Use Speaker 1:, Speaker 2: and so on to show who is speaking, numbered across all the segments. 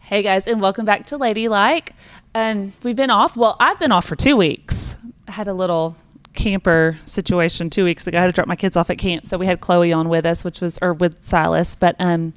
Speaker 1: Hey guys, and welcome back to Ladylike. We've been off. Well, I've been off for 2 weeks. I had a little camper situation 2 weeks ago. I had to drop my kids off at camp, so we had Chloe on with us, with Silas. But and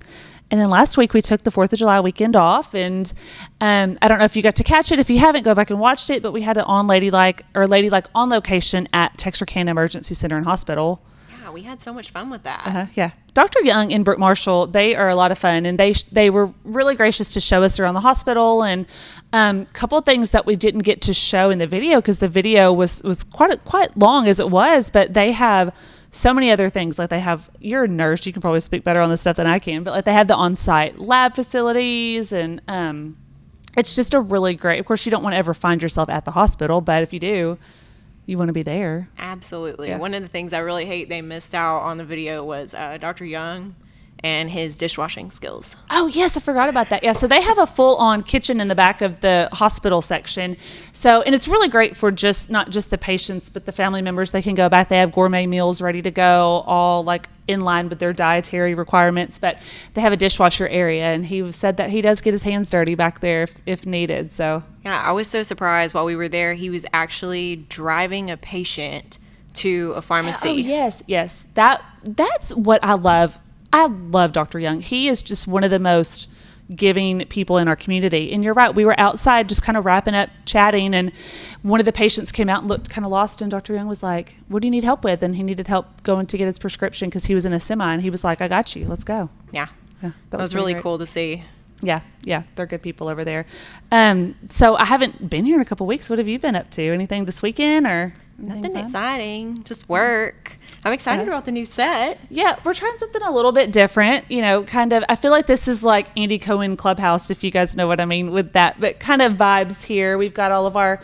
Speaker 1: then last week we took the 4th of July weekend off, and I don't know if you got to catch it. If you haven't, go back and watched it. But we had it on Ladylike on location at Texarkana Emergency Center and Hospital.
Speaker 2: Yeah, we had so much fun with that.
Speaker 1: Yeah. Dr. Young and Brooke Marshall, they are a lot of fun, and they were really gracious to show us around the hospital, and a couple of things that we didn't get to show in the video because the video was quite long as it was, but they have so many other things. Like you're a nurse, you can probably speak better on this stuff than I can, but like they have the on-site lab facilities, and it's just a really great, of course you don't want to ever find yourself at the hospital, but if you do, you want to be there.
Speaker 2: Absolutely.
Speaker 1: Yeah.
Speaker 2: One of the things I really hate they missed out on the video was Dr. Young and his dishwashing skills.
Speaker 1: Oh, yes, I forgot about that. Yeah, so they have a full-on kitchen in the back of the hospital section. So, and it's really great for not just the patients, but the family members. They can go back. They have gourmet meals ready to go, all like in line with their dietary requirements. But they have a dishwasher area, and he said that he does get his hands dirty back there if needed. So
Speaker 2: yeah, I was so surprised while we were there. He was actually driving a patient to a pharmacy.
Speaker 1: Oh, yes. That's what I love. I love Dr. Young. He is just one of the most giving people in our community. And you're right, we were outside just kind of wrapping up, chatting, and one of the patients came out and looked kind of lost, and Dr. Young was like, what do you need help with? And he needed help going to get his prescription because he was in a semi, and he was like, I got you. Let's go.
Speaker 2: Yeah.
Speaker 1: That
Speaker 2: was really cool to see.
Speaker 1: Yeah, they're good people over there. So I haven't been here in a couple of weeks. What have you been up to? Anything this weekend or anything
Speaker 2: Nothing
Speaker 1: fun?
Speaker 2: exciting, just work. I'm excited about the new set.
Speaker 1: Yeah, we're trying something a little bit different, kind of. I feel like this is like Andy Cohen Clubhouse, if you guys know what I mean with that, but kind of vibes here. We've got all of our,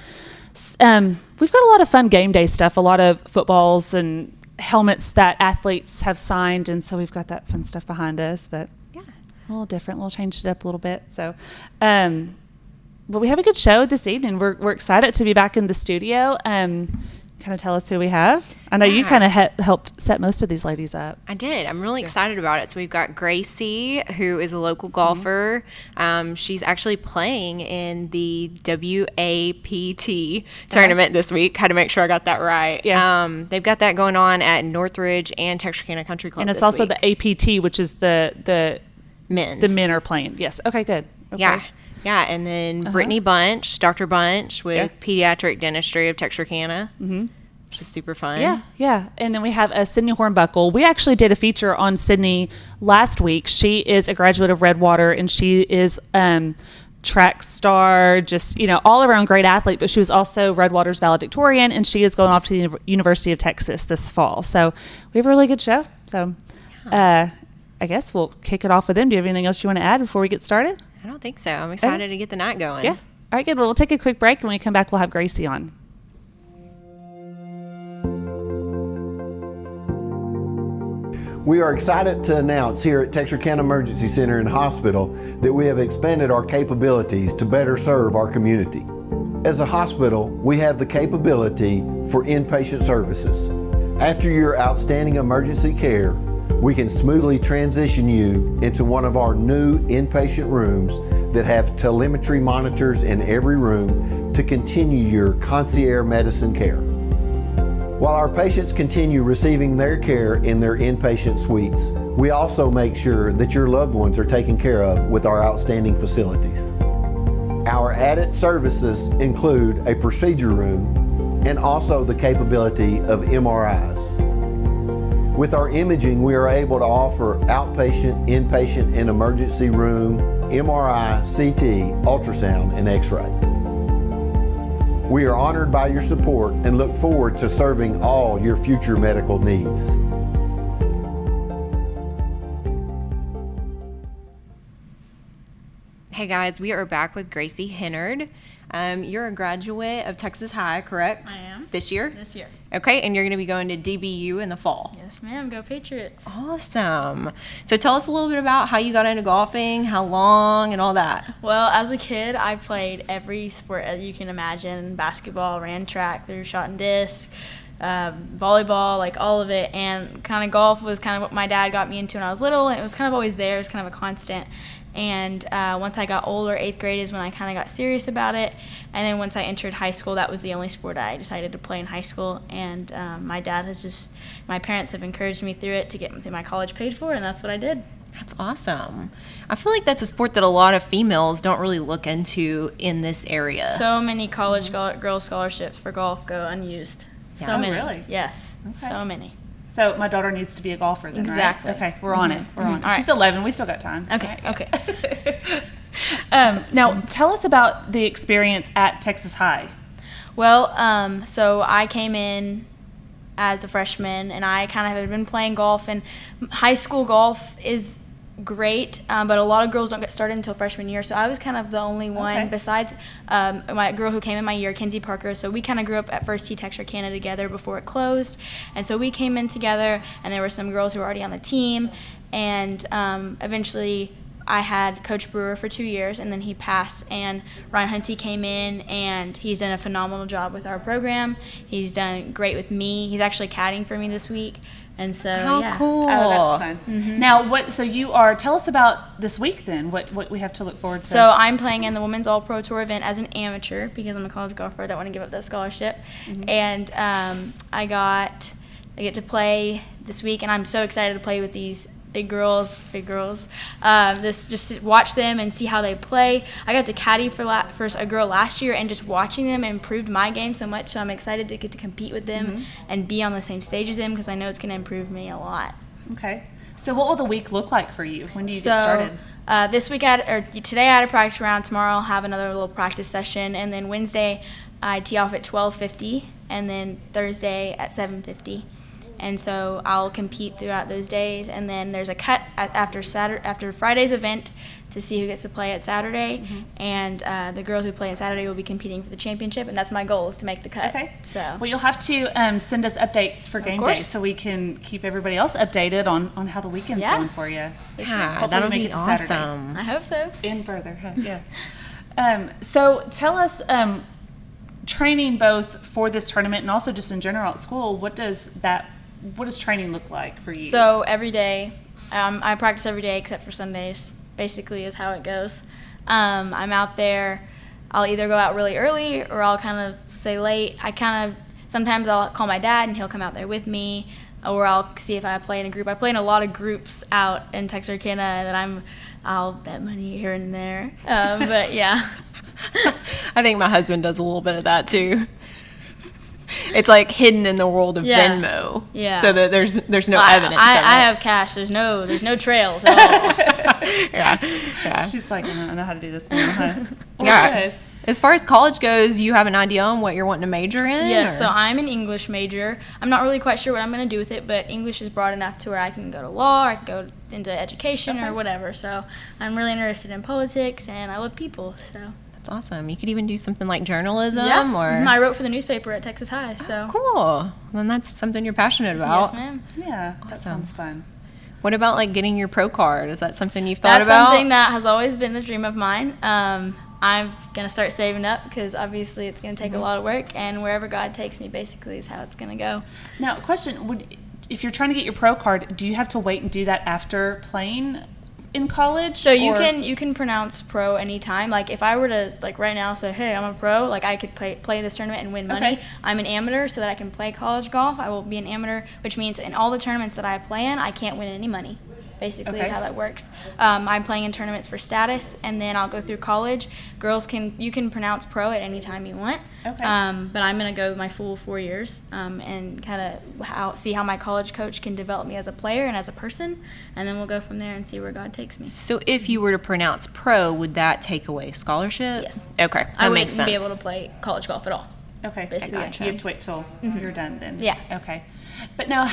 Speaker 1: we've got a lot of fun game day stuff, a lot of footballs and helmets that athletes have signed, and so we've got that fun stuff behind us, but yeah, a little different, we'll change it up a little bit. So, but we have a good show this evening. We're excited to be back in the studio. Kind of tell us who we have. I know you kind of helped set most of these ladies up.
Speaker 2: I did. I'm really excited about it. So we've got Gracie, who is a local golfer. She's actually playing in the WAPT tournament this week. Had to make sure I got that right.
Speaker 1: Yeah.
Speaker 2: They've got that going on at Northridge and Texarkana Country Club.
Speaker 1: And it's also the APT, which is the
Speaker 2: men's.
Speaker 1: The men are playing. Yes. Okay, good. Okay.
Speaker 2: Yeah, and then Brittany Bunch, Dr. Bunch with Pediatric Dentistry of Texarkana, which is super fun. Yeah. And
Speaker 1: then we have Sydney Hornbuckle. We actually did a feature on Sydney last week. She is a graduate of Redwater, and she is track star, just, all around great athlete, but she was also Redwater's valedictorian, and she is going off to the University of Texas this fall. So we have a really good show. So I guess we'll kick it off with them. Do you have anything else you want to add before we get started?
Speaker 2: I don't think so. I'm excited to get the night going.
Speaker 1: Yeah. All right, good. Well, we'll take a quick break. When we come back, we'll have Gracie on.
Speaker 3: We are excited to announce here at Texarkana Emergency Center and Hospital that we have expanded our capabilities to better serve our community. As a hospital, we have the capability for inpatient services. After your outstanding emergency care, we can smoothly transition you into one of our new inpatient rooms that have telemetry monitors in every room to continue your concierge medicine care. While our patients continue receiving their care in their inpatient suites, we also make sure that your loved ones are taken care of with our outstanding facilities. Our added services include a procedure room and also the capability of MRIs. With our imaging, we are able to offer outpatient, inpatient, and emergency room, MRI, CT, ultrasound, and X-ray. We are honored by your support and look forward to serving all your future medical needs.
Speaker 2: Hey guys, we are back with Gracie Hennard. You're a graduate of Texas High, correct?
Speaker 4: I am.
Speaker 2: This year?
Speaker 4: This year.
Speaker 2: Okay, and you're going to be going to DBU in the fall.
Speaker 4: Yes, ma'am. Go Patriots.
Speaker 2: Awesome. So tell us a little bit about how you got into golfing, how long, and all that.
Speaker 4: Well, as a kid, I played every sport that you can imagine. Basketball, ran track, threw shot and disc, volleyball, like all of it. And kind of golf was kind of what my dad got me into when I was little, and it was kind of always there. It was kind of a constant. And once I got older, 8th grade is when I kind of got serious about it. And then once I entered high school, that was the only sport I decided to play in high school. And my parents have encouraged me through it to get my college paid for, and that's what I did.
Speaker 2: That's awesome. I feel like that's a sport that a lot of females don't really look into in this area.
Speaker 4: So many college girls scholarships for golf go unused.
Speaker 2: Yeah.
Speaker 4: So
Speaker 1: Oh,
Speaker 4: many.
Speaker 1: really?
Speaker 4: Yes.
Speaker 1: Okay.
Speaker 4: So many.
Speaker 1: So my daughter needs to be a golfer then,
Speaker 4: Exactly.
Speaker 1: right? Okay, we're on it. We're on it.
Speaker 4: All right.
Speaker 1: She's 11. We still got time.
Speaker 4: Okay. Okay.
Speaker 1: Now, tell us about the experience at Texas High.
Speaker 4: Well, so I came in as a freshman, and I kind of had been playing golf. And high school golf is great, but a lot of girls don't get started until freshman year. So I was kind of the only one,
Speaker 1: Okay.
Speaker 4: besides my girl who came in my year, Kenzie Parker. So we kind of grew up at First Tee Texarkana together before it closed. And so we came in together, and there were some girls who were already on the team. And eventually I had Coach Brewer for 2 years, and then he passed, and Ryan Hunty came in, and he's done a phenomenal job with our program. He's done great with me. He's actually caddying for me this week. And so,
Speaker 2: How
Speaker 4: yeah.
Speaker 2: cool.
Speaker 1: Oh, that's fun. Now, so you are, tell us about this week then, what we have to look forward to.
Speaker 4: So I'm playing in the Women's All-Pro Tour event as an amateur because I'm a college golfer. I don't want to give up that scholarship. And I get to play this week, and I'm so excited to play with these big girls. Just to watch them and see how they play. I got to caddy for a girl last year, and just watching them improved my game so much. So I'm excited to get to compete with them and be on the same stage as them because I know it's going to improve me a lot.
Speaker 1: Okay. So what will the week look like for you? When do you get started?
Speaker 4: This week today I had a practice round. Tomorrow I'll have another little practice session, and then Wednesday I tee off at 12:50, and then Thursday at 7:50. And so I'll compete throughout those days, and then there's a cut after Friday's event to see who gets to play at Saturday, and the girls who play on Saturday will be competing for the championship, and that's my goal, is to make the cut.
Speaker 1: Okay.
Speaker 4: So
Speaker 1: Well, you'll have to send us updates for game day
Speaker 4: course.
Speaker 1: so we can keep everybody else updated on how the weekend's
Speaker 4: Yeah.
Speaker 1: going for you.
Speaker 2: Yeah,
Speaker 1: Hopefully
Speaker 2: that'll
Speaker 1: we make
Speaker 2: be
Speaker 1: it to Saturday.
Speaker 2: awesome.
Speaker 4: I hope so.
Speaker 1: In further, yeah. So tell us, training both for this tournament and also just in general at school, what does training look like for you?
Speaker 4: So every day, I practice every day except for Sundays, basically is how it goes. I'm out there. I'll either go out really early or I'll kind of stay late. Sometimes I'll call my dad and he'll come out there with me, or I'll see if I play in a group. I play in a lot of groups out in Texarkana that I'll bet money here and there. But yeah.
Speaker 2: I think my husband does a little bit of that too. It's like hidden in the world of Venmo.
Speaker 4: Yeah.
Speaker 2: So that there's no evidence of it.
Speaker 4: I have cash. There's no trails at all.
Speaker 2: Yeah.
Speaker 1: She's like, I don't know how to do this now. Huh? Well,
Speaker 2: Yeah.
Speaker 1: good.
Speaker 2: As far as college goes, you have an idea on what you're wanting to major in?
Speaker 4: Yes,
Speaker 2: or-
Speaker 4: so I'm an English major. I'm not really quite sure what I'm going to do with it, but English is broad enough to where I can go to law, or I can go into education or whatever. So I'm really interested in politics, and I love people. So
Speaker 2: That's awesome. You could even do something like journalism or...
Speaker 4: I wrote for the newspaper at Texas High. So
Speaker 2: Cool. Then that's something you're passionate about.
Speaker 4: yes, ma'am.
Speaker 1: Yeah, that
Speaker 2: Awesome.
Speaker 1: sounds fun.
Speaker 2: What about like getting your pro card? Is that something you've thought
Speaker 4: That's
Speaker 2: about?
Speaker 4: something that has always been the dream of mine. I'm going to start saving up because obviously it's going to take a lot of work, and wherever God takes me basically is how it's going to go.
Speaker 1: Now, question, if you're trying to get your pro card, do you have to wait and do that after playing in college?
Speaker 4: So you
Speaker 1: or-
Speaker 4: can pronounce pro anytime. Like if I were to like right now say, hey, I'm a pro, like I could play this tournament and win money.
Speaker 1: Okay.
Speaker 4: I'm an amateur, so that I can play college golf. I will be an amateur, which means in all the tournaments that I play in, I can't win any money. Basically,
Speaker 1: Okay.
Speaker 4: is how that works. I'm playing in tournaments for status, and then I'll go through college. You can pronounce pro at any time you want.
Speaker 1: Okay.
Speaker 4: But I'm gonna go my full 4 years and kind of see how my college coach can develop me as a player and as a person, and then we'll go from there and see where God takes me.
Speaker 2: So if you were to pronounce pro, would that take away scholarship?
Speaker 4: Yes.
Speaker 2: Okay, that
Speaker 4: I
Speaker 2: makes
Speaker 4: wouldn't
Speaker 2: sense.
Speaker 4: be able to play college golf at all.
Speaker 1: Okay,
Speaker 4: Basically.
Speaker 1: gotcha. You have to wait till you're done then.
Speaker 4: Yeah.
Speaker 1: Okay. But now,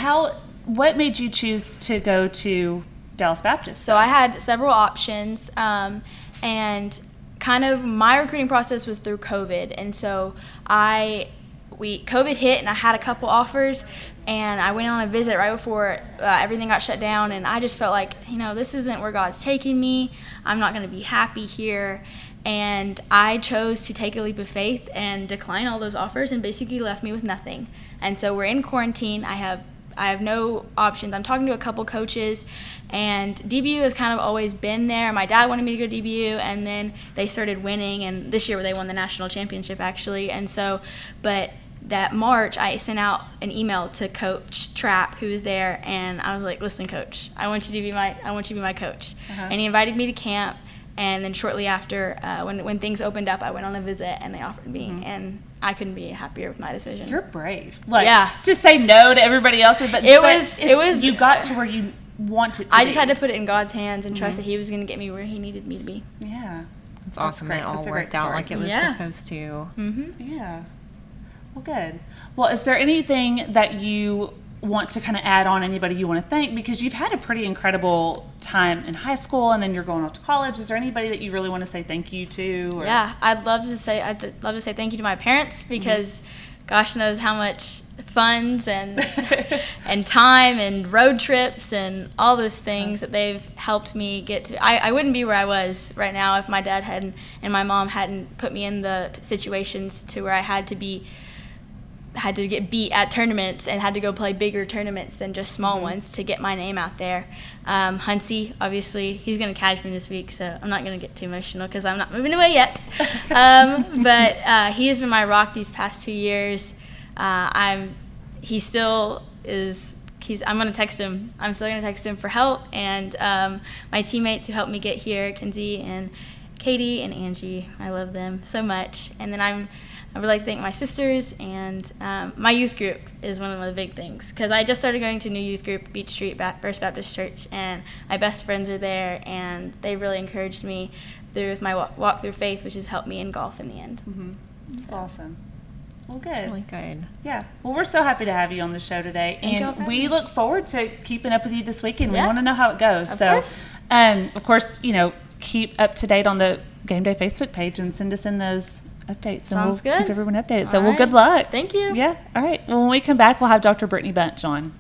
Speaker 1: what made you choose to go to Dallas Baptist?
Speaker 4: So I had several options, and kind of my recruiting process was through COVID, and so COVID hit, and I had a couple offers, and I went on a visit right before everything got shut down, and I just felt like, this isn't where God's taking me. I'm not going to be happy here. And I chose to take a leap of faith and decline all those offers, and basically left me with nothing. And so we're in quarantine. I have I have no options. I'm talking to a couple coaches, and DBU has kind of always been there. My dad wanted me to go to DBU, and then they started winning, and this year they won the national championship actually. And so, but that March, I sent out an email to Coach Trapp, who was there, and I was like, "Listen, Coach, I want you to be my coach." And he invited me to camp. And then shortly after, when things opened up, I went on a visit, and they offered me, and I couldn't be happier with my decision.
Speaker 1: You're brave. To say no to everybody else, but
Speaker 4: it was.
Speaker 1: You got to where you wanted to.
Speaker 4: I just had to put it in God's hands and trust that He was going to get me where He needed me to be.
Speaker 1: Yeah,
Speaker 2: it's awesome. It all worked out like it was supposed to.
Speaker 4: Mm-hmm.
Speaker 1: Yeah. Well, good. Well, is there anything that you want to kind of add on, anybody you want to thank, because you've had a pretty incredible time in high school and then you're going off to college? Is there anybody that you really want to say thank you to? Or?
Speaker 4: Yeah, I'd love to say thank you to my parents, because gosh knows how much funds and and time and road trips and all those things that they've helped me get to. I wouldn't be where I was right now if my dad hadn't and my mom hadn't put me in the situations to where I had to get beat at tournaments and had to go play bigger tournaments than just small ones to get my name out there. Hunsey, obviously, he's going to catch me this week, so I'm not going to get too emotional because I'm not moving away yet. But he has been my rock these past 2 years. He still is. I'm going to text him. I'm still going to text him for help. And my teammates who helped me get here, Kenzie and Katie and Angie, I love them so much. And then I would like to thank my sisters, and my youth group is one of the big things, because I just started going to a new youth group, Beach Street First Baptist Church, and my best friends are there, and they really encouraged me through with my walk through faith, which has helped me in golf in the end.
Speaker 1: Mm-hmm. That's awesome. Well, good.
Speaker 2: That's really good.
Speaker 1: Yeah. Well, we're so happy to have you on the show today, and we look forward to keeping up with you this weekend. We want to know how it goes. Of course, keep up to date on the Gameday Facebook page and send us in those updates, and we'll keep everyone updated. So, well, good luck.
Speaker 4: Thank you.
Speaker 1: Yeah. All right. Well, when we come back, we'll have Dr. Brittany Bunch on.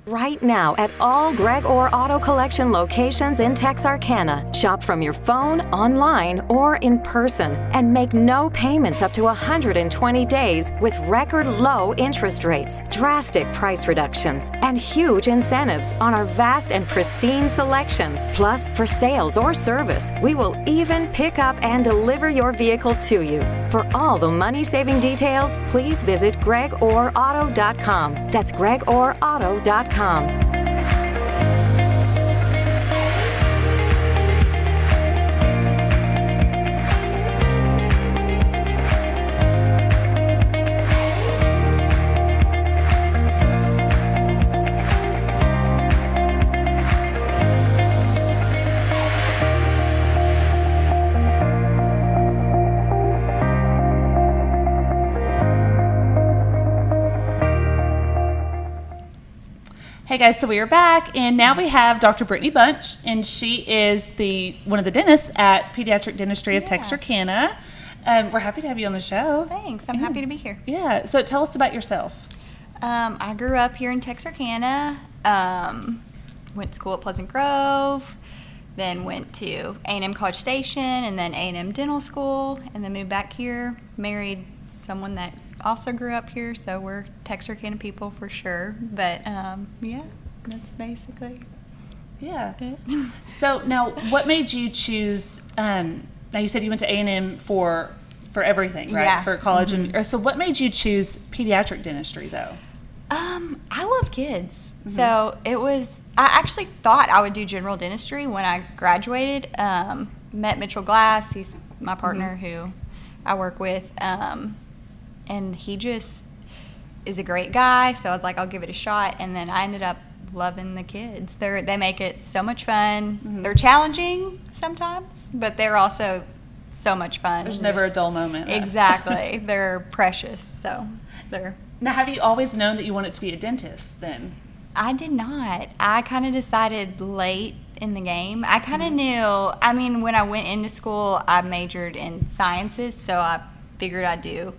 Speaker 5: Right now at all Greg Orr Auto Collection locations in Texarkana. Shop from your phone, online, or in person, and make no payments up to 120 days with record low interest rates, drastic price reductions, and huge incentives on our vast and pristine selection. Plus, for sales or service, we will even pick up and deliver your vehicle to you. For all the money-saving details, please visit gregorauto.com. That's gregorauto.com.
Speaker 1: Hey guys, so we are back, and now we have Dr. Brittany Bunch, and she is one of the dentists at Pediatric Dentistry of Texarkana. We're happy to have you on the show.
Speaker 6: Thanks. I'm happy to be here.
Speaker 1: Yeah. So tell us about yourself.
Speaker 6: I grew up here in Texarkana. Went to school at Pleasant Grove, then went to A&M College Station, and then A&M Dental School, and then moved back here. Married someone that also grew up here, so we're Texarkana people for sure. But yeah, that's basically it.
Speaker 1: So now, what made you choose? Now you said you went to A&M for everything, right?
Speaker 6: Yeah.
Speaker 1: For college, and so what made you choose pediatric dentistry, though?
Speaker 6: I love kids, so it was. I actually thought I would do general dentistry when I graduated. Met Mitchell Glass. He's my partner who I work with. And he just is a great guy, so I was like, I'll give it a shot. And then I ended up loving the kids. They make it so much fun. They're challenging sometimes, but they're also so much fun.
Speaker 1: There's never a dull moment.
Speaker 6: Exactly. They're precious, so they're.
Speaker 1: Now, have you always known that you wanted to be a dentist then?
Speaker 6: I did not. I kind of decided late in the game. I kind of knew, I mean, when I went into school, I majored in sciences, so I figured I'd do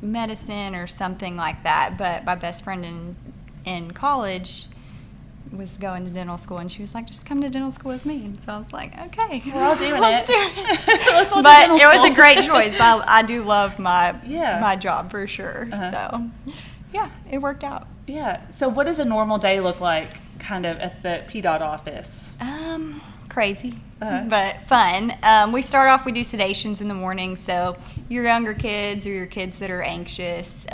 Speaker 6: medicine or something like that. But my best friend in college was going to dental school, and she was like, just come to dental school with me. And so I was like, okay,
Speaker 1: we're all doing
Speaker 6: let's
Speaker 1: it.
Speaker 6: do it.
Speaker 1: Let's all do
Speaker 6: but
Speaker 1: dental
Speaker 6: it was
Speaker 1: school.
Speaker 6: a great choice. I do love my job for sure. So yeah, it worked out.
Speaker 1: Yeah. So what does a normal day look like kind of at the PDOT office?
Speaker 6: Crazy, but fun. We start off, we do sedations in the morning, so your younger kids or your kids that are anxious.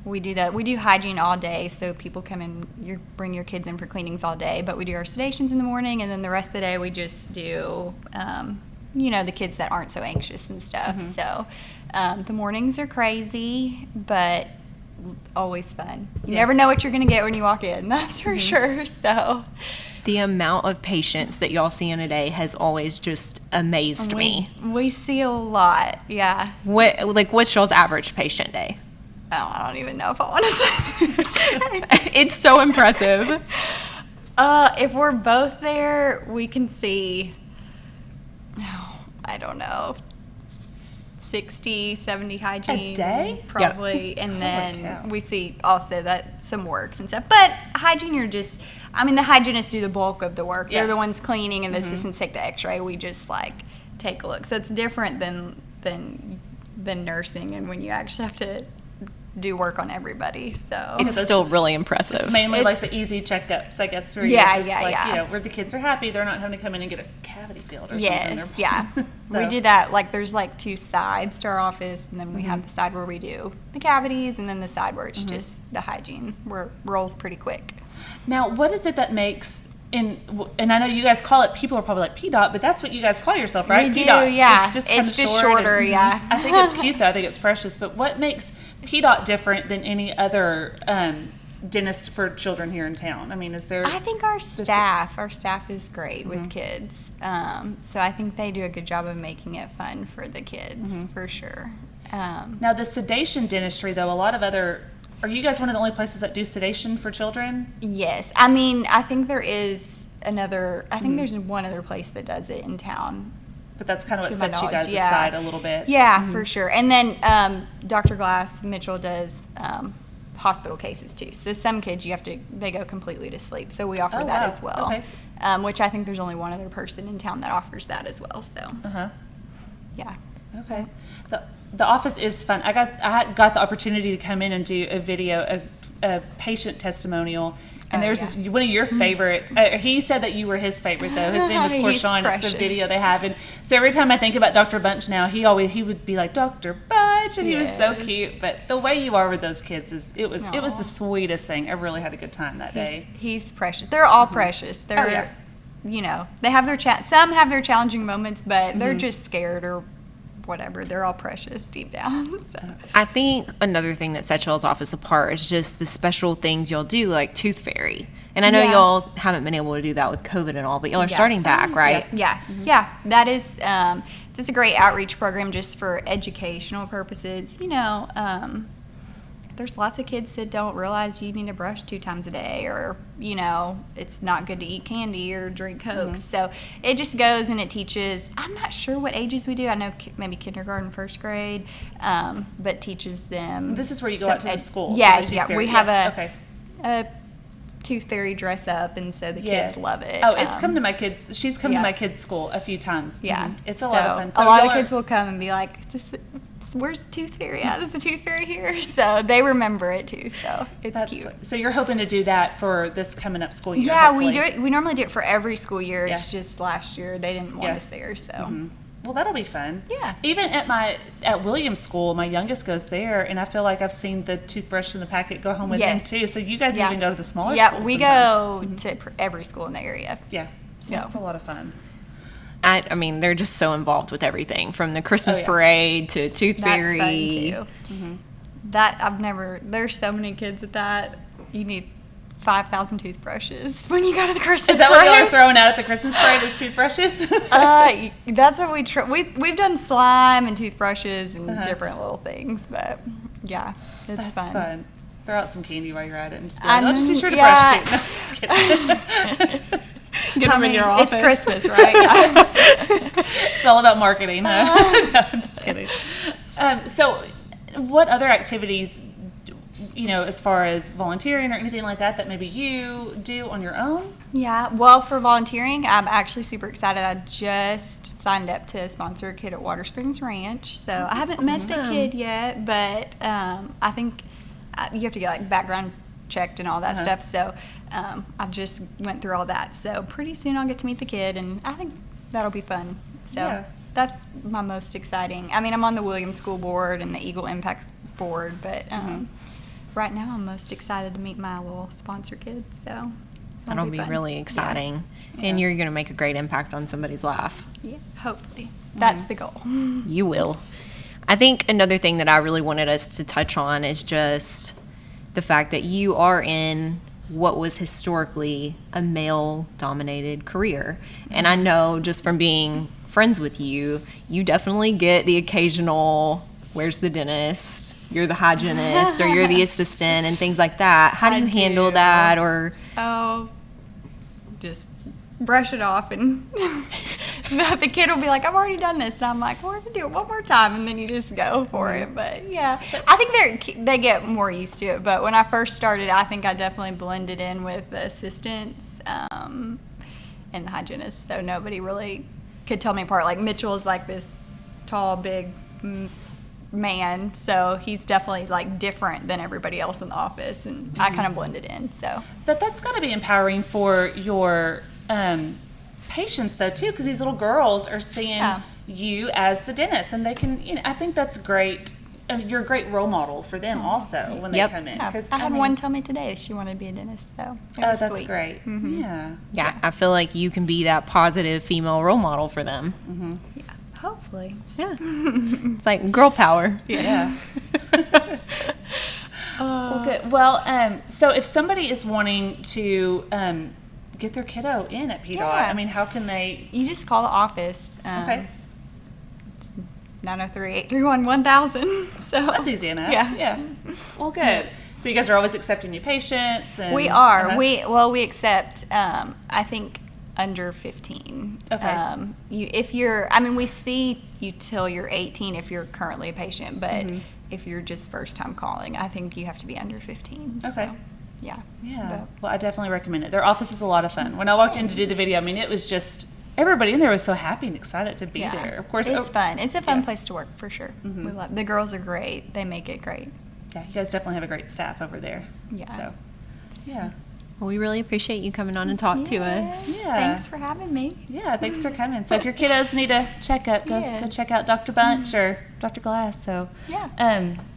Speaker 6: We do that. We do hygiene all day, so people come in, you bring your kids in for cleanings all day, but we do our sedations in the morning, and then the rest of the day we just do, the kids that aren't so anxious and stuff. So the mornings are crazy, but always fun. You never know what you're going to get when you walk in, that's for sure. So
Speaker 2: The amount of patients that y'all see in a day has always just amazed me.
Speaker 6: We see a lot, yeah.
Speaker 2: What's y'all's average patient day?
Speaker 6: Oh, I don't even know if I want to say.
Speaker 2: It's so impressive.
Speaker 6: If we're both there, we can see, I don't know, 60, 70 hygiene.
Speaker 1: A day?
Speaker 6: Probably.
Speaker 1: Yep.
Speaker 6: And then we see also that some works and stuff. But hygiene, the hygienists do the bulk of the work.
Speaker 1: Yeah.
Speaker 6: They're the ones cleaning, and the assistants take the x-ray. We just, take a look. So it's different than nursing, and when you actually have to do work on everybody. So
Speaker 2: It's still really impressive.
Speaker 1: It's mainly the easy checkups, I guess, where where the kids are happy, they're not having to come in and get a cavity filled or something.
Speaker 6: Yeah.
Speaker 1: So.
Speaker 6: We do that. There's two sides to our office, and then we have the side where we do the cavities, and then the side where it's just the hygiene, where it rolls pretty quick.
Speaker 1: Now, what is it that makes, and I know you guys call it, people are probably like PDOT, but that's what you guys call yourself, right?
Speaker 6: We do,
Speaker 1: PDOT.
Speaker 6: yeah.
Speaker 1: It's just,
Speaker 6: It's just shorter, yeah.
Speaker 1: I think it's cute, though. I think it's precious. But what makes PDOT different than any other dentist for children here in town? I mean, is there...
Speaker 6: I think our staff is great with kids. So I think they do a good job of making it fun for the kids, for sure.
Speaker 1: Now, the sedation dentistry, though, a lot of other... Are you guys one of the only places that do sedation for children?
Speaker 6: Yes. I think there is another... I think there's one other place that does it in town.
Speaker 1: But that's kind of what
Speaker 6: To my
Speaker 1: sets you guys
Speaker 6: knowledge, yeah.
Speaker 1: aside a little bit.
Speaker 6: Yeah, for sure. And then Dr. Glass Mitchell does hospital cases too. So some kids they go completely to sleep. So we offer that as well.
Speaker 1: Okay.
Speaker 6: Which I think there's only one other person in town that offers that as well. So yeah.
Speaker 1: Okay. The office is fun. I got the opportunity to come in and do a video, a patient testimonial. And there's this one of your favorite. He said that you were his favorite, though. His name is Corshawn. It's a video they have, and so every time I think about Dr. Bunch now, he would be like Dr. Bunch, and he was so cute. But the way you are with those kids it was the sweetest thing. I really had a good time that day.
Speaker 6: He's precious. They're all precious. They're they have their some have their challenging moments, but they're just scared or whatever. They're all precious deep down. So.
Speaker 2: I think another thing that sets y'all's office apart is just the special things y'all do, like Tooth Fairy. And I know y'all haven't been able to do that with COVID and all, but y'all are starting back, right?
Speaker 6: Yeah. That is this is a great outreach program just for educational purposes. There's lots of kids that don't realize you need to brush 2 times a day, or it's not good to eat candy or drink Coke. So it just goes and it teaches. I'm not sure what ages we do. I know maybe kindergarten, 1st grade, but teaches them.
Speaker 1: This is where you go out to the schools.
Speaker 6: Yeah. We have
Speaker 1: a
Speaker 6: Tooth Fairy dress up, and so the kids love it.
Speaker 1: Oh, it's come to my kids. She's come to my kids' school a few times.
Speaker 6: Yeah,
Speaker 1: it's a lot of fun.
Speaker 6: So a lot of kids will come and be like, "Where's the Tooth Fairy at? Is the Tooth Fairy here?" So they remember it too. So it's cute.
Speaker 1: So you're hoping to do that for this coming up school year?
Speaker 6: Yeah,
Speaker 1: hopefully.
Speaker 6: we do it. We normally do it for every school year. It's just last year they didn't want us there, so.
Speaker 1: Well, that'll be fun.
Speaker 6: Yeah.
Speaker 1: Even at Williams School, my youngest goes there, and I feel like I've seen the toothbrush in the packet go home with him too. So you guys even go to the smaller schools.
Speaker 6: Yeah, we go to every school in the area.
Speaker 1: Yeah, so it's a lot of fun.
Speaker 2: I mean, they're just so involved with everything, from the Christmas parade to Tooth Fairy.
Speaker 6: That's fun too. There's so many kids at that. You need 5,000 toothbrushes when you go to the Christmas parade.
Speaker 1: Is that what y'all are throwing out at the Christmas parade, is toothbrushes?
Speaker 6: That's what we try. We've done slime and toothbrushes and different little things, but yeah, it's fun.
Speaker 1: Throw out some candy while you're at it and just be like, just be sure to brush too. No, just kidding.
Speaker 2: Get them in your office.
Speaker 6: It's Christmas, right?
Speaker 1: It's all about marketing, huh? No, I'm just kidding. So what other activities, as far as volunteering or anything like that maybe you do on your own?
Speaker 6: Yeah, well, for volunteering, I'm actually super excited. I just signed up to sponsor a kid at Water Springs Ranch. So I haven't met the kid yet, but I think you have to get like background checked and all that stuff. So I just went through all that. So pretty soon I'll get to meet the kid, and I think that'll be fun. So that's my most exciting. I mean, I'm on the Williams School Board and the Eagle Impact Board, but right now I'm most excited to meet my little sponsor kids. So
Speaker 2: that'll be
Speaker 6: fun.
Speaker 2: Really exciting. Yeah. And you're going to make a great impact on somebody's life.
Speaker 6: Yeah, hopefully. That's the goal.
Speaker 2: You will. I think another thing that I really wanted us to touch on is just the fact that you are in what was historically a male-dominated career. And I know just from being friends with you, you definitely get the occasional, where's the dentist? You're the hygienist or you're the assistant and things like that. How do you handle that? Or
Speaker 6: just brush it off, and the kid will be like, I've already done this, and I'm like, well, we're gonna do it one more time, and then you just go for it. But yeah, I think they get more used to it. But when I first started, I think I definitely blended in with the assistants and the hygienists, so nobody really could tell me apart. Like Mitchell is like this tall, big man, so he's definitely like different than everybody else in the office, and I kind of blended in. So,
Speaker 1: but that's got to be empowering for your patients though too, because these little girls are seeing you as the dentist, and they can, I think that's great. I mean, you're a great role model for them also when they come in.
Speaker 6: Because I had one tell me today she wanted to be a dentist, so it was
Speaker 1: that's
Speaker 6: sweet.
Speaker 1: great.
Speaker 2: Yeah, I feel like you can be that positive female role model for them.
Speaker 6: Yeah, hopefully.
Speaker 2: Yeah. It's like girl power.
Speaker 1: Yeah. Well, good. Well, so if somebody is wanting to get their kiddo in at PDOT, I mean, how can they?
Speaker 6: You just call the office.
Speaker 1: Okay.
Speaker 6: It's 903-831-1000. So
Speaker 1: that's easy enough.
Speaker 6: Yeah.
Speaker 1: Well, good. So you guys are always accepting new patients. And,
Speaker 6: we are. We accept. I think under 15.
Speaker 1: Okay.
Speaker 6: We see you till you're 18 if you're currently a patient, but if you're just first time calling, I think you have to be under 15.
Speaker 1: Okay.
Speaker 6: So, yeah.
Speaker 1: Well, I definitely recommend it. Their office is a lot of fun. When I walked in to do the video, I mean, it was just everybody in there was so happy and excited to be there. Of course,
Speaker 6: it's fun. It's a fun place to work for sure. We love the girls are great. They make it great.
Speaker 1: Yeah, you guys definitely have a great staff over there.
Speaker 6: Yeah.
Speaker 1: So, yeah.
Speaker 2: Well, we really appreciate you coming on and talk to us.
Speaker 1: Yeah.
Speaker 6: Thanks for having me.
Speaker 1: Yeah, thanks for coming. So if your kiddos need a checkup, go check out Dr. Bunch or Dr. Glass. So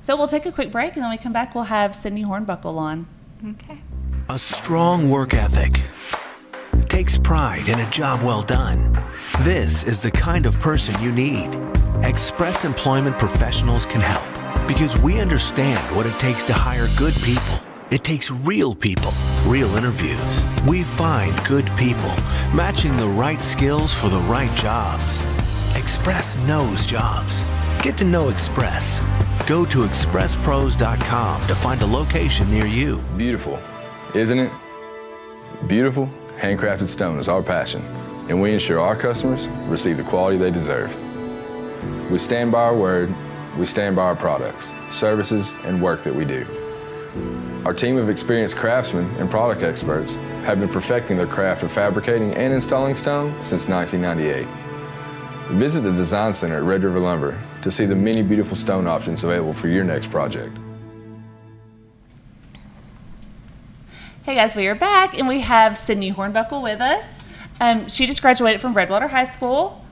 Speaker 1: so we'll take a quick break, and then when we come back, we'll have Sydney Hornbuckle on.
Speaker 6: Okay.
Speaker 7: A strong work ethic takes pride in a job well done. This is the kind of person you need. Express Employment Professionals can help because we understand what it takes to hire good people. It takes real people, real interviews. We find good people, matching the right skills for the right jobs. Express knows jobs. Get to know Express. Go to expresspros.com to find a location near you.
Speaker 8: Beautiful, isn't it? Beautiful, handcrafted stone is our passion, and we ensure our customers receive the quality they deserve. We stand by our word, we stand by our products, services, and work that we do. Our team of experienced craftsmen and product experts have been perfecting their craft of fabricating and installing stone since 1998. Visit the Design Center at Red River Lumber to see the many beautiful stone options available for your next project.
Speaker 1: Hey guys, we are back, and we have Sydney Hornbuckle with us. She just graduated from Redwater High School.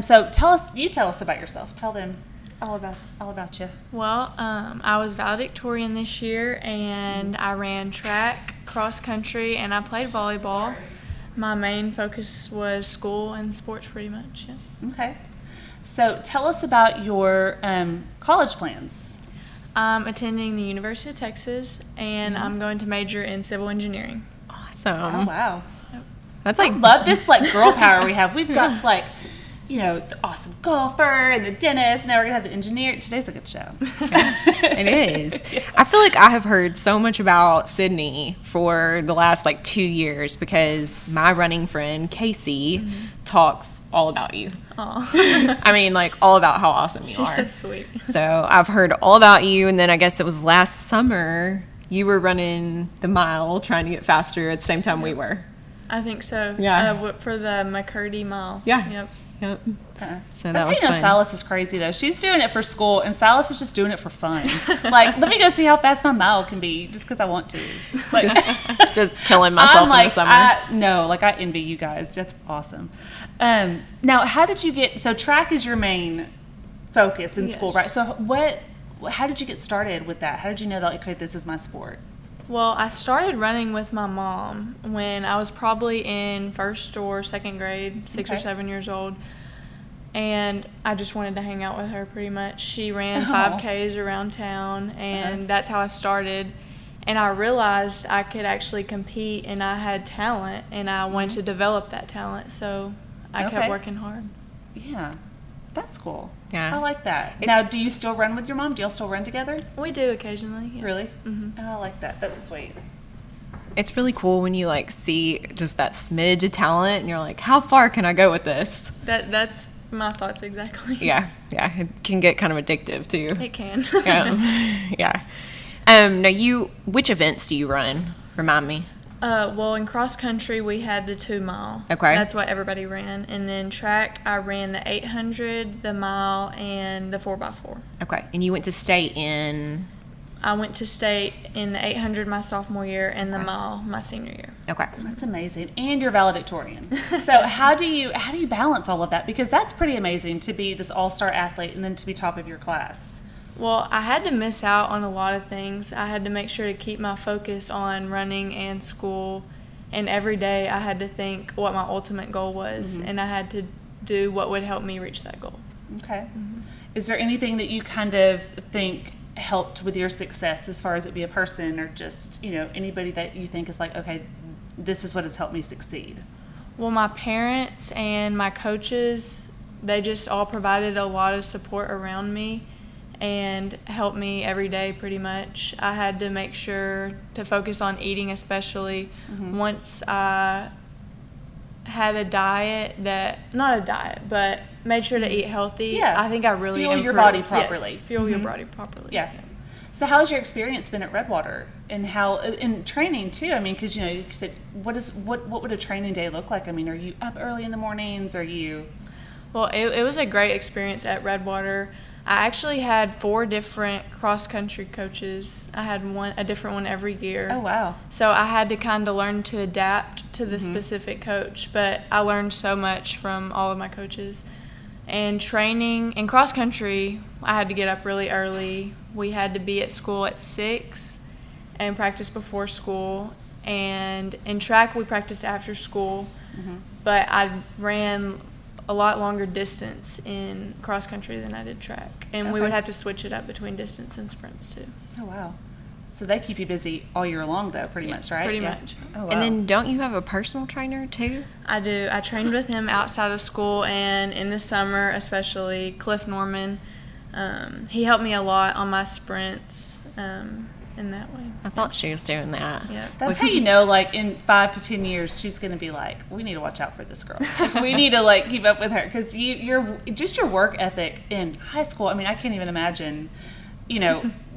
Speaker 1: So tell us about yourself. Tell them all about you.
Speaker 9: Well, I was valedictorian this year, and I ran track, cross country, and I played volleyball. My main focus was school and sports pretty much. Yeah.
Speaker 1: Okay. So tell us about your college plans.
Speaker 9: I'm attending the University of Texas, and I'm going to major in civil engineering.
Speaker 2: Awesome.
Speaker 1: Oh, wow.
Speaker 2: That's like
Speaker 1: I love this girl power we have. We've got the awesome golfer and the dentist. Now we're gonna have the engineer. Today's a good show.
Speaker 2: It is. I feel like I have heard so much about Sydney for the last 2 years because my running friend Casey talks all about you.
Speaker 9: Aw.
Speaker 2: I mean, all about how awesome you are.
Speaker 9: She's so sweet.
Speaker 2: So I've heard all about you, and then I guess it was last summer you were running the mile, trying to get faster at the same time we were.
Speaker 9: I think so.
Speaker 2: Yeah.
Speaker 9: For the McCurdy Mile.
Speaker 2: Yeah.
Speaker 9: Yep.
Speaker 2: Yep. So
Speaker 1: That's
Speaker 2: that
Speaker 1: how
Speaker 2: was
Speaker 1: you know
Speaker 2: fun.
Speaker 1: Silas is crazy though. She's doing it for school, and Silas is just doing it for fun. Like, let me go see how fast my mile can be, just because I want to. Like,
Speaker 2: Just killing myself
Speaker 1: I'm like,
Speaker 2: in the summer.
Speaker 1: I envy you guys. That's awesome. Now, how did you get? So track is your main focus in school, right? So how did you get started with that? How did you know that, okay, this is my sport?
Speaker 9: Well, I started running with my mom when I was probably in first or second grade, 6 or 7 years old. And I just wanted to hang out with her pretty much. She ran 5Ks around town, and that's how I started. And I realized I could actually compete, and I had talent, and I wanted to develop that talent. So I kept working hard.
Speaker 1: Yeah, that's cool.
Speaker 2: Yeah.
Speaker 1: I like that. Now, do you still run with your mom? Do y'all still run together?
Speaker 9: We do occasionally. Yes.
Speaker 1: Really? Oh, I like that. That's sweet.
Speaker 2: It's really cool when you like see just that smidge of talent, and you're like, how far can I go with this?
Speaker 9: That's my thoughts exactly.
Speaker 2: Yeah, it can get kind of addictive too.
Speaker 9: It can.
Speaker 2: Yeah. Now which events do you run? Remind me.
Speaker 9: Well, in cross country, we had the 2 mile.
Speaker 2: Okay.
Speaker 9: That's what everybody ran. And then track, I ran the 800, the mile, and the 4x4.
Speaker 2: Okay. And you went to state in?
Speaker 9: I went to state in the 800 my sophomore year and the mile my senior year.
Speaker 2: Okay.
Speaker 1: That's amazing. And you're valedictorian. So how do you balance all of that? Because that's pretty amazing to be this all-star athlete and then to be top of your class.
Speaker 9: Well, I had to miss out on a lot of things. I had to make sure to keep my focus on running and school. And every day I had to think what my ultimate goal was. And I had to do what would help me reach that goal.
Speaker 1: Okay. Is there anything that you kind of think helped with your success as far as it be a person or just, anybody that you think is like, okay, this is what has helped me succeed?
Speaker 9: Well, my parents and my coaches, they just all provided a lot of support around me and helped me every day pretty much. I had to make sure to focus on eating, especially once I had a diet but made sure to eat healthy.
Speaker 1: Yeah.
Speaker 9: I think I really
Speaker 1: Fuel your
Speaker 9: improved.
Speaker 1: body properly.
Speaker 9: Yes, fuel your body properly.
Speaker 1: Yeah. So how has your experience been at Redwater and how in training too? I mean, because you said what would a training day look like? I mean, are you up early in the mornings? Are you?
Speaker 9: Well, it was a great experience at Redwater. I actually had 4 different cross-country coaches. I had a different one every year.
Speaker 1: Oh, wow.
Speaker 9: So I had to kind of learn to adapt to the specific coach, but I learned so much from all of my coaches. And training in cross-country, I had to get up really early. We had to be at school at 6 and practice before school. And in track, we practiced after school, but I ran a lot longer distance in cross country than I did track. And we would have to switch it up between distance and sprints too.
Speaker 1: Oh, wow. So they keep you busy all year long though, pretty much, right?
Speaker 9: Pretty much.
Speaker 1: Oh, wow.
Speaker 2: And then don't you have a personal trainer too?
Speaker 9: I do. I trained with him outside of school and in the summer, especially Cliff Norman. He helped me a lot on my sprints in that way.
Speaker 2: I thought she was doing that.
Speaker 9: Yeah.
Speaker 1: That's how you know, like, in 5 to 10 years, she's going to be like, we need to watch out for this girl. Like, we need to, like, keep up with her. Because your work ethic in high school, I mean, I can't even imagine,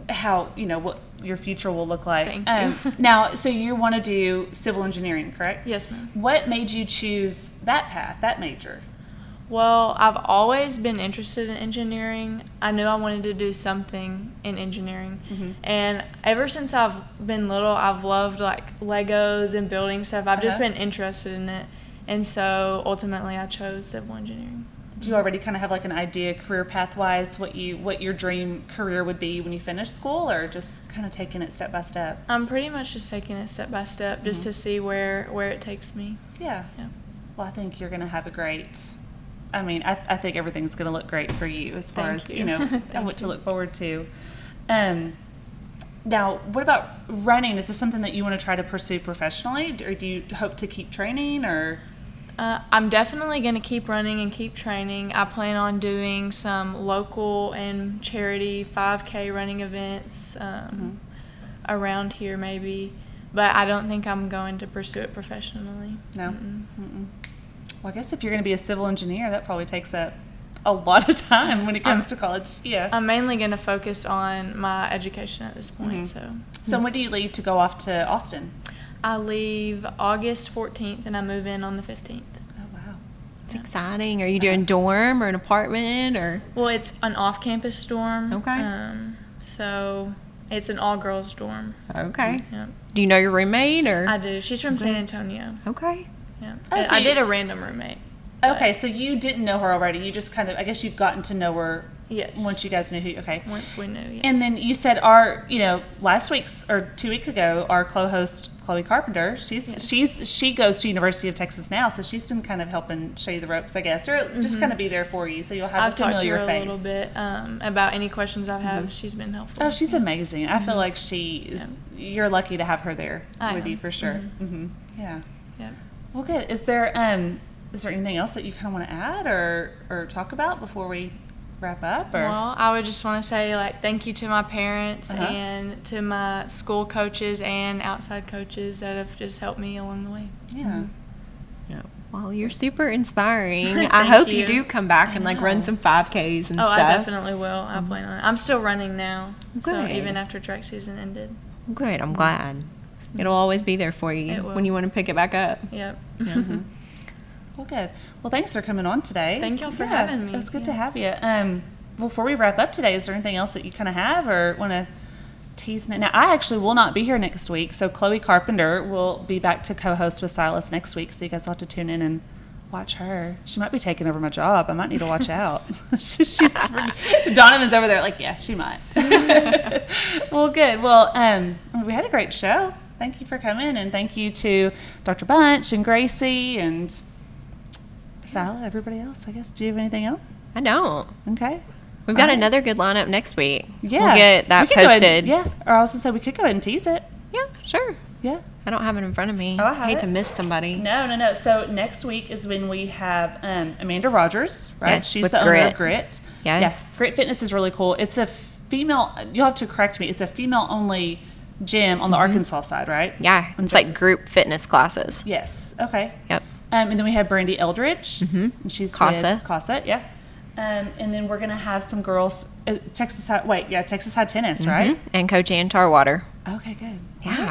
Speaker 1: how, what your future will look like.
Speaker 9: Thank you.
Speaker 1: Now, so you want to do civil engineering, correct?
Speaker 9: Yes, ma'am.
Speaker 1: What made you choose that path, that major?
Speaker 9: Well, I've always been interested in engineering. I knew I wanted to do something in engineering. And ever since I've been little, I've loved like Legos and building stuff. I've just been interested in it. And so ultimately I chose civil engineering.
Speaker 1: Do you already kind of have like an idea career path-wise what your dream career would be when you finish school, or just kind of taking it step by step?
Speaker 9: I'm pretty much just taking it step by step just to see where it takes me.
Speaker 1: Yeah.
Speaker 9: Yeah.
Speaker 1: Well, I think you're going to have a great... I mean, I think everything's going to look great for you as far as, what to look forward to. Now, what about running? Is this something that you want to try to pursue professionally? Or do you hope to keep training? Or
Speaker 9: I'm definitely going to keep running and keep training. I plan on doing some local and charity 5K running events around here maybe. But I don't think I'm going to pursue it professionally.
Speaker 1: No? Well, I guess if you're going to be a civil engineer, that probably takes up a lot of time when it comes to college. Yeah.
Speaker 9: I'm mainly going to focus on my education at this point.
Speaker 1: So when do you leave to go off to Austin?
Speaker 9: I leave August 14th and I move in on the 15th.
Speaker 1: Oh, wow.
Speaker 2: It's exciting. Are you doing dorm or an apartment or?
Speaker 9: Well, it's an off-campus dorm.
Speaker 2: Okay.
Speaker 9: So it's an all-girls dorm.
Speaker 2: Okay.
Speaker 9: Yep.
Speaker 2: Do you know your roommate or?
Speaker 9: I do. She's from San Antonio.
Speaker 2: Okay.
Speaker 9: Yeah.
Speaker 1: Oh, so
Speaker 9: I
Speaker 1: you-
Speaker 9: did a random roommate.
Speaker 1: Okay, so you didn't know her already. You just kind of, I guess you've gotten to know her
Speaker 9: Yes.
Speaker 1: once you guys knew who, okay.
Speaker 9: Once we knew, yeah.
Speaker 1: And then you said last week's or 2 weeks ago, our co-host Chloe Carpenter, she goes to University of Texas now, so she's been kind of helping show you the ropes, I guess, or just kind of be there for you, so you'll have
Speaker 9: I've
Speaker 1: a
Speaker 9: talked to
Speaker 1: familiar
Speaker 9: her
Speaker 1: face.
Speaker 9: a little bit about any questions I have. She's been helpful.
Speaker 1: Oh, she's amazing. I feel like she is. You're lucky to have her there
Speaker 9: I
Speaker 1: with
Speaker 9: am.
Speaker 1: you for sure. Yeah.
Speaker 9: Yep.
Speaker 1: Well, good. Is there anything else that you kind of want to add or talk about before we wrap up? Or
Speaker 9: Well, I would just want to say, thank you to my parents and to my school coaches and outside coaches that have just helped me along the way.
Speaker 1: yeah.
Speaker 2: Yeah. Well, you're super inspiring. I hope you
Speaker 9: you.
Speaker 2: do come back and run some 5Ks and
Speaker 9: Oh,
Speaker 2: stuff.
Speaker 9: I definitely will. I plan on it. I'm still running now. So
Speaker 2: Good.
Speaker 9: even after track season ended.
Speaker 2: Good. I'm glad. It'll always be there for you
Speaker 9: It will.
Speaker 2: when you want to pick it back up.
Speaker 9: Yep.
Speaker 1: Well, good. Well, thanks for coming on today.
Speaker 9: Thank y'all for having me.
Speaker 1: It was good to have you. Before we wrap up today, is there anything else that you kind of have or want to tease? Now, I actually will not be here next week, so Chloe Carpenter will be back to co-host with Silas next week, so you guys will have to tune in and watch her. She might be taking over my job. I might need to watch out. Donovan's over there like, yeah, she might. Well, good. Well, we had a great show. Thank you for coming, and thank you to Dr. Bunch and Gracie and Sal, everybody else, I guess. Do you have anything else?
Speaker 2: I don't.
Speaker 1: Okay.
Speaker 2: We've got
Speaker 1: All right.
Speaker 2: another good lineup next week.
Speaker 1: Yeah.
Speaker 2: We'll get that
Speaker 1: We could go ahead-
Speaker 2: posted.
Speaker 1: yeah. Or I was going to say, we could go ahead and tease it.
Speaker 2: Yeah, sure.
Speaker 1: Yeah.
Speaker 2: I don't have it in front of me.
Speaker 1: Oh, I have
Speaker 2: hate
Speaker 1: it.
Speaker 2: to miss somebody.
Speaker 1: No. So next week is when we have Amanda Rogers, right?
Speaker 2: Yes,
Speaker 1: She's
Speaker 2: with
Speaker 1: the owner of
Speaker 2: Grit.
Speaker 1: Grit.
Speaker 2: Yes.
Speaker 1: Grit Fitness is really cool. It's a female, you'll have to correct me, it's a female-only gym on the Arkansas side, right?
Speaker 2: Yeah, it's like group fitness classes.
Speaker 1: Yes. Okay.
Speaker 2: Yep.
Speaker 1: And then we have Brandy Eldridge. And she's
Speaker 2: CASA.
Speaker 1: with CASA, yeah. And then we're going to have some girls, Texas High Tennis, right?
Speaker 2: And Coach Ann Tarwater.
Speaker 1: Okay, good.
Speaker 2: Yeah.